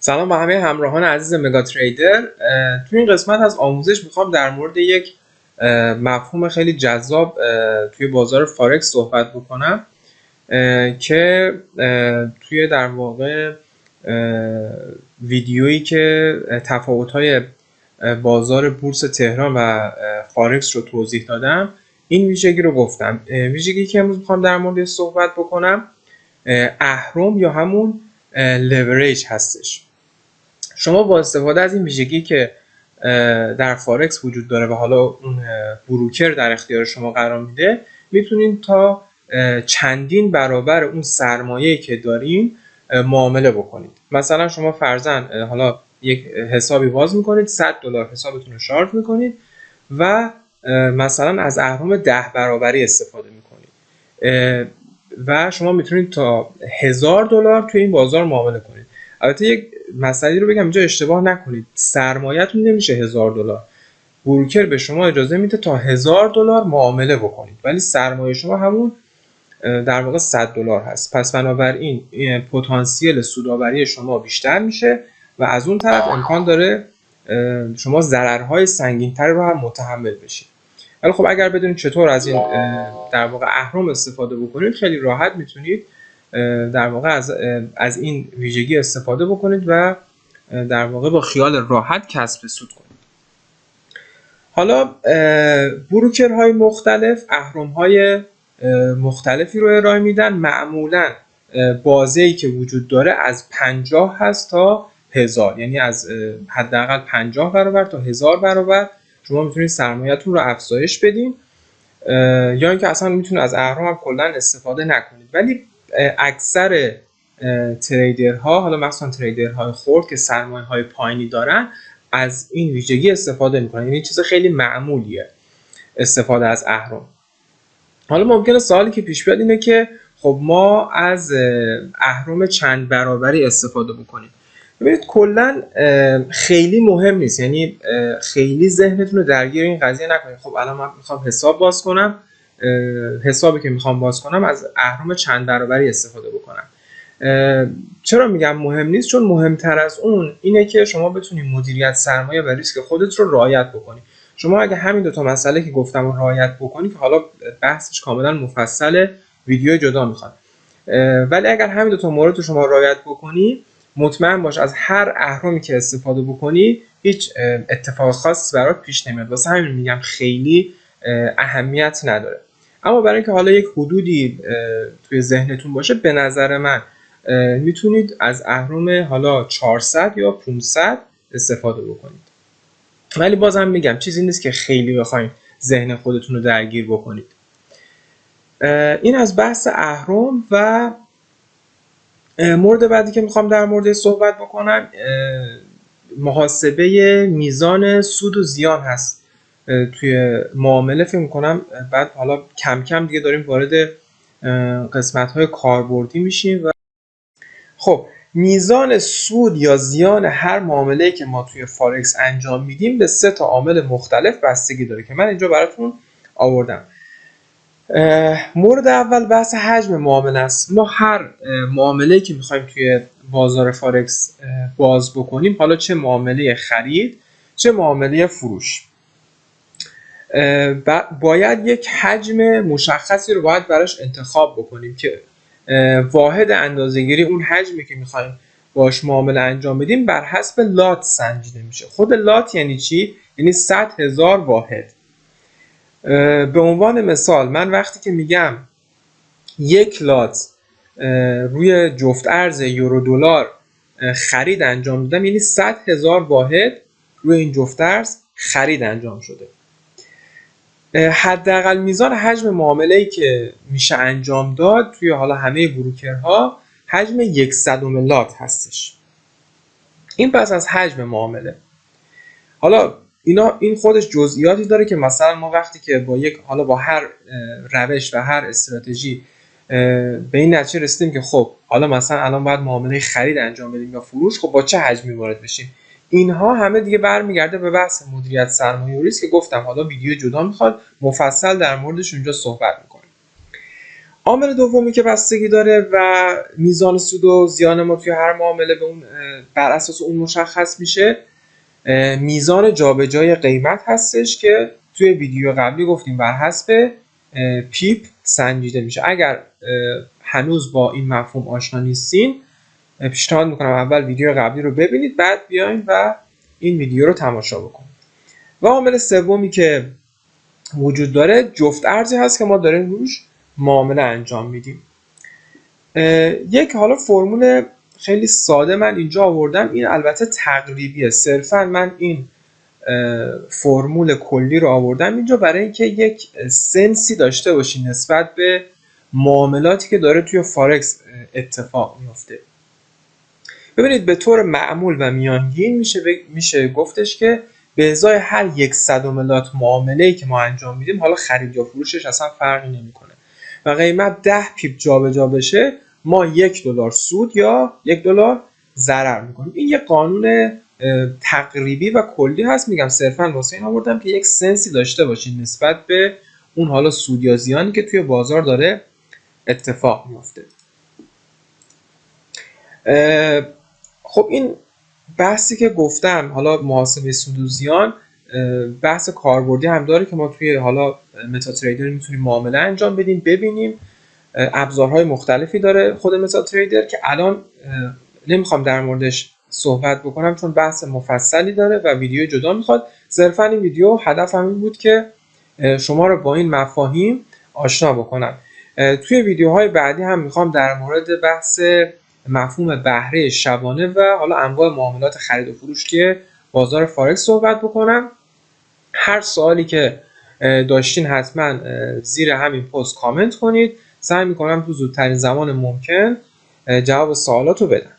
سلام به همه همراهان عزیز مگا تریدر. تو این قسمت از آموزش میخوام در مورد یک مفهوم خیلی جذاب توی بازار فارکس صحبت بکنم که توی در واقع ویدیویی که تفاوت‌های بازار بورس تهران و فارکس رو توضیح دادم این ویژگی رو گفتم. ویژگی که امروز میخوام در موردش صحبت بکنم اهرم یا همون لورج هستش. شما با استفاده از این ویژگی که در فارکس وجود داره و حالا اون بروکر در اختیار شما قرار میده میتونین تا چندین برابر اون سرمایه‌ای که دارین معامله بکنید. مثلا شما فرضاً حالا یک حسابی باز میکنید، $100 حسابتون رو شارژ میکنید و مثلا از اهرم 10 برابری استفاده میکنید و شما میتونید تا $1000 توی این بازار معامله کنید. البته یک مسئله رو بگم اینجا اشتباه نکنید، سرمایه‌تون نمیشه $1000. بروکر به شما اجازه میده تا $1000 معامله بکنید ولی سرمایه شما همون در واقع $100 هست. پس بنابراین پتانسیل سودآوری شما بیشتر میشه و از اون طرف امکان داره شما ضررهای سنگین‌تر رو هم متحمل بشید. ولی خب اگر بدونید چطور از این در واقع اهرم استفاده بکنید خیلی راحت میتونید در واقع از این ویژگی استفاده بکنید و در واقع با خیال راحت کسب سود کنید. حالا بروکرهای مختلف اهرم‌های مختلفی رو ارائه میدن. معمولا بازه‌ای که وجود داره از 50 هست تا 1000، یعنی از حداقل 50 برابر تا 1000 برابر شما میتونید سرمایه‌تون رو افزایش بدین یا اینکه اصلا میتونید از اهرم هم کلا استفاده نکنید. ولی اکثر تریدرها، حالا مثلا تریدرهای خرد که سرمایه‌های پایینی دارن، از این ویژگی استفاده میکنن. یعنی چیز خیلی معمولیه استفاده از اهرم. حالا ممکنه سوالی که پیش بیاد اینه که خب ما از اهرم چند برابری استفاده بکنیم. ببینید کلا خیلی مهم نیست، یعنی خیلی ذهنتون رو درگیر این قضیه نکنید. خب الان من میخوام حساب باز کنم، حسابی که میخوام باز کنم از اهرم چند برابری استفاده بکنم. چرا میگم مهم نیست؟ چون مهمتر از اون اینه که شما بتونید مدیریت سرمایه و ریسک خودت رو رعایت بکنید. شما اگه همین دو تا مسئله که گفتم رو رعایت بکنید که حالا بحثش کاملا مفصل، ویدیو جدا میخواد، ولی اگر همین دو تا مورد رو شما رعایت بکنید مطمئن باش از هر اهرمی که استفاده بکنی هیچ اتفاق خاصی برات پیش نمیاد. واسه همین میگم خیلی اهمیت نداره. اما برای اینکه حالا یک حدودی توی ذهنتون باشه، به نظر من میتونید از اهرم حالا 400 یا 500 استفاده بکنید. ولی بازم میگم چیزی نیست که خیلی بخواید ذهن خودتون رو درگیر بکنید. این از بحث اهرم. و مورد بعدی که میخوام در مورد صحبت بکنم محاسبه میزان سود و زیان هست توی معامله. فکر میکنم بعد حالا کم کم دیگه داریم وارد قسمت‌های کاربردی میشیم. و خب میزان سود یا زیان هر معامله‌ای که ما توی فارکس انجام میدیم به 3 تا عامل مختلف بستگی داره که من اینجا براتون آوردم. مورد اول بحث حجم معامله است. ما هر معامله‌ای که می‌خوایم توی بازار فارکس باز بکنیم، حالا چه معامله خرید چه معامله فروش، باید یک حجم مشخصی رو باید براش انتخاب بکنیم که واحد اندازه‌گیری اون حجمی که می‌خوایم باش معامله انجام بدیم بر حسب لات سنجیده میشه. خود لات یعنی چی؟ یعنی 100,000 واحد. به عنوان مثال من وقتی که میگم یک لات روی جفت ارز یورو دلار خرید انجام دادم، یعنی 100,000 واحد روی این جفت ارز خرید انجام شده. حداقل میزان حجم معامله‌ای که میشه انجام داد توی حالا همه بروکرها حجم 100 لات هستش. این پس از حجم معامله. حالا این خودش جزئیاتی داره که مثلا ما وقتی که با هر روش و هر استراتژی به این نتیجه رسیدیم که خب حالا مثلا الان باید معامله خرید انجام بدیم یا فروش، خب با چه حجمی وارد بشیم، اینها همه دیگه برمیگرده به بحث مدیریت سرمایه و ریسک که گفتم حالا ویدیو جدا میخواد مفصل در موردش اونجا صحبت میکنیم. عامل دومی که بستگی داره و میزان سود و زیان ما توی هر معامله به اون بر اساس اون مشخص میشه، میزان جابجایی قیمت هستش که توی ویدیو قبلی گفتیم بر حسب پیپ سنجیده میشه. اگر هنوز با این مفهوم آشنا نیستین، پیشنهاد میکنم اول ویدیو قبلی رو ببینید، بعد بیاین و این ویدیو رو تماشا بکنید. و عامل سومی که وجود داره جفت ارزی هست که ما داریم روش معامله انجام میدیم. یک حالا فرمول خیلی ساده من اینجا آوردم، این البته تقریبیه، صرفا من این فرمول کلی رو آوردم اینجا برای اینکه یک سنسی داشته باشین نسبت به معاملاتی که داره توی فارکس اتفاق میفته. ببینید به طور معمول و میانگین میشه گفتش که به ازای هر 1/100 لات معامله‌ای که ما انجام میدیم، حالا خرید یا فروشش اصلا فرقی نمیکنه، و قیمت 10 پیپ جابجا بشه، ما $1 سود یا $1 ضرر میکنیم. این یه قانون تقریبی و کلی هست، میگم صرفا واسه این آوردم که یک سنسی داشته باشین نسبت به اون حالا سود یا زیانی که توی بازار داره اتفاق میفته. خب این بحثی که گفتم، حالا محاسبه سود و زیان، بحث کاربردی هم داره که ما توی حالا متا تریدر میتونیم معامله انجام بدیم، ببینیم. ابزارهای مختلفی داره خود متا تریدر که الان نمیخوام در موردش صحبت بکنم چون بحث مفصلی داره و ویدیو جدا میخواد. صرفا این ویدیو هدفم این بود که شما رو با این مفاهیم آشنا بکنم. توی ویدیوهای بعدی هم میخوام در مورد بحث مفهوم بهره شبانه و حالا انواع معاملات خرید و فروش توی بازار فارکس صحبت بکنم. هر سوالی که داشتین حتما زیر همین پست کامنت کنید، سعی میکنم تو زودترین زمان ممکن جواب سوالات رو بدم.